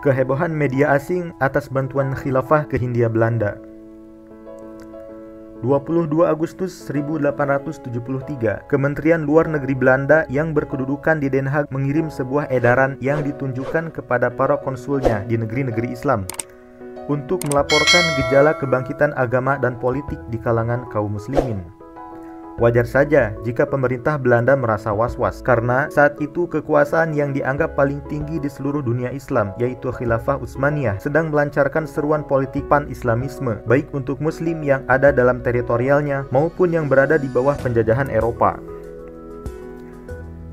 Kehebohan media asing atas bantuan khilafah ke Hindia Belanda. 22 Agustus 1873, Kementerian Luar Negeri Belanda yang berkedudukan di Den Haag mengirim sebuah edaran yang ditunjukkan kepada para konsulnya di negeri-negeri Islam untuk melaporkan gejala kebangkitan agama dan politik di kalangan kaum muslimin. Wajar saja jika pemerintah Belanda merasa was-was, karena saat itu kekuasaan yang dianggap paling tinggi di seluruh dunia Islam, yaitu Khilafah Utsmaniyah, sedang melancarkan seruan politik pan-Islamisme, baik untuk muslim yang ada dalam teritorialnya maupun yang berada di bawah penjajahan Eropa.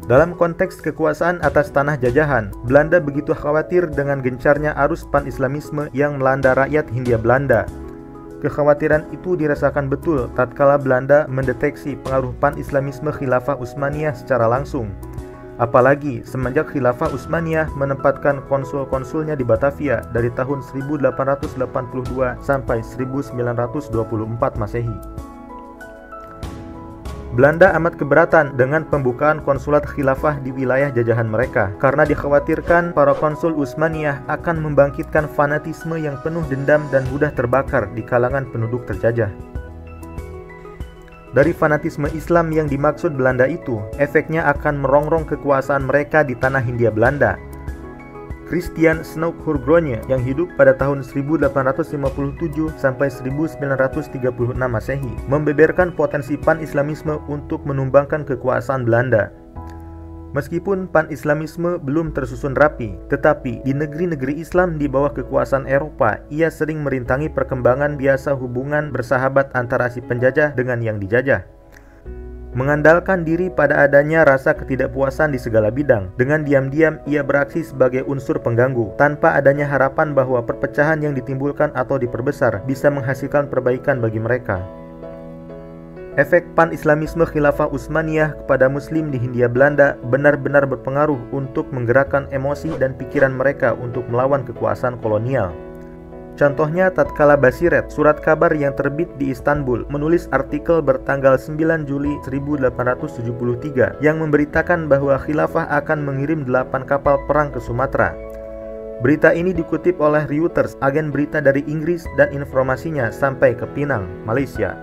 Dalam konteks kekuasaan atas tanah jajahan, Belanda begitu khawatir dengan gencarnya arus pan-Islamisme yang melanda rakyat Hindia Belanda. Kekhawatiran itu dirasakan betul tatkala Belanda mendeteksi pengaruh pan-Islamisme Khilafah Utsmaniyah secara langsung. Apalagi semenjak Khilafah Utsmaniyah menempatkan konsul-konsulnya di Batavia dari tahun 1882 sampai 1924 Masehi. Belanda amat keberatan dengan pembukaan konsulat khilafah di wilayah jajahan mereka karena dikhawatirkan para konsul Utsmaniyah akan membangkitkan fanatisme yang penuh dendam dan mudah terbakar di kalangan penduduk terjajah. Dari fanatisme Islam yang dimaksud Belanda itu, efeknya akan merongrong kekuasaan mereka di tanah Hindia Belanda. Christian Snouck-Hurgronje yang hidup pada tahun 1857 sampai 1936 Masehi membeberkan potensi pan-Islamisme untuk menumbangkan kekuasaan Belanda. Meskipun pan-Islamisme belum tersusun rapi, tetapi di negeri-negeri Islam di bawah kekuasaan Eropa, ia sering merintangi perkembangan biasa hubungan bersahabat antara si penjajah dengan yang dijajah. Mengandalkan diri pada adanya rasa ketidakpuasan di segala bidang, dengan diam-diam ia beraksi sebagai unsur pengganggu, tanpa adanya harapan bahwa perpecahan yang ditimbulkan atau diperbesar bisa menghasilkan perbaikan bagi mereka. Efek pan-Islamisme Khilafah Utsmaniyah kepada muslim di Hindia Belanda benar-benar berpengaruh untuk menggerakkan emosi dan pikiran mereka untuk melawan kekuasaan kolonial. Contohnya tatkala Basiret, surat kabar yang terbit di Istanbul, menulis artikel bertanggal 9 Juli 1873 yang memberitakan bahwa khilafah akan mengirim 8 kapal perang ke Sumatera. Berita ini dikutip oleh Reuters, agen berita dari Inggris, dan informasinya sampai ke Pinang, Malaysia.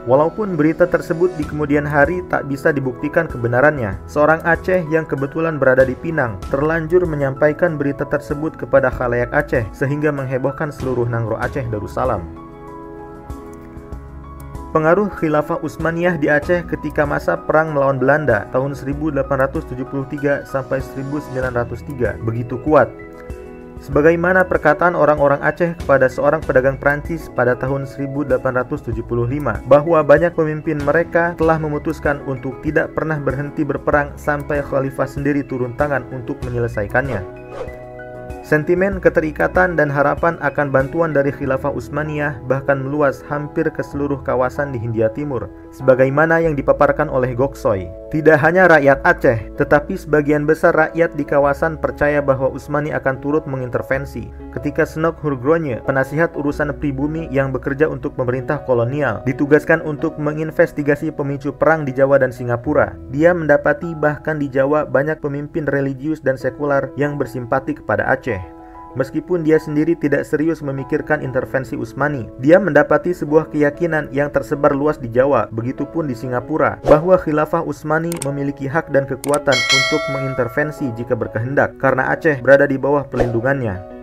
Walaupun berita tersebut di kemudian hari tak bisa dibuktikan kebenarannya, seorang Aceh yang kebetulan berada di Pinang terlanjur menyampaikan berita tersebut kepada khalayak Aceh sehingga menghebohkan seluruh Nangro Aceh Darussalam. Pengaruh Khilafah Utsmaniyah di Aceh ketika masa perang melawan Belanda tahun 1873 sampai 1903 begitu kuat. Sebagaimana perkataan orang-orang Aceh kepada seorang pedagang Prancis pada tahun 1875 bahwa banyak pemimpin mereka telah memutuskan untuk tidak pernah berhenti berperang sampai khalifah sendiri turun tangan untuk menyelesaikannya. Sentimen keterikatan dan harapan akan bantuan dari Khilafah Utsmaniyah bahkan meluas hampir ke seluruh kawasan di Hindia Timur, sebagaimana yang dipaparkan oleh Goksoy. Tidak hanya rakyat Aceh, tetapi sebagian besar rakyat di kawasan percaya bahwa Utsmani akan turut mengintervensi. Ketika Snouck-Hurgronje, penasihat urusan pribumi yang bekerja untuk pemerintah kolonial, ditugaskan untuk menginvestigasi pemicu perang di Jawa dan Singapura, dia mendapati bahkan di Jawa banyak pemimpin religius dan sekular yang bersimpati kepada Aceh. Meskipun dia sendiri tidak serius memikirkan intervensi Utsmani, dia mendapati sebuah keyakinan yang tersebar luas di Jawa, begitupun di Singapura, bahwa Khilafah Utsmani memiliki hak dan kekuatan untuk mengintervensi jika berkehendak, karena Aceh berada di bawah perlindungannya.